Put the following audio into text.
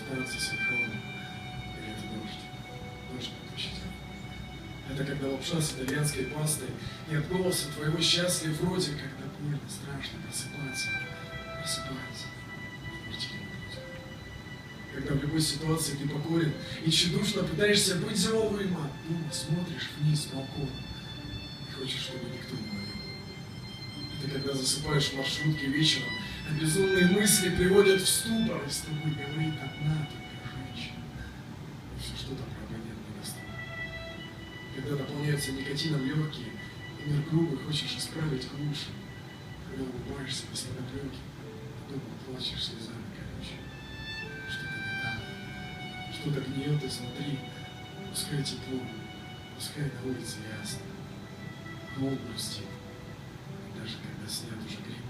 становится синхронным. Или это дождь? Дождь предпочтительно. Это когда лапша с итальянской пастой, и от голоса твоего счастлив вроде, когда больно, страшно просыпаться. Просыпается. Когда в любой ситуации ты покорен и тщедушно пытаешься быть зловым, а дома смотришь вниз с балкона и хочешь, чтобы никто не ловил. Это когда засыпаешь в маршрутке вечером, а безумные мысли приводят в ступор, и с тобой говорит одна только женщина. И все что-то про абонентный доступно. Когда наполняются никотином легкие, и мир грубый хочешь исправить к лучшему. Когда улыбаешься без подоплеки, а дома плачешь слезами колючими. Что-то не так, что-то гниет изнутри. Пускай тепло, пускай на улице ясно. Холод грустит, даже когда снят уже гриб.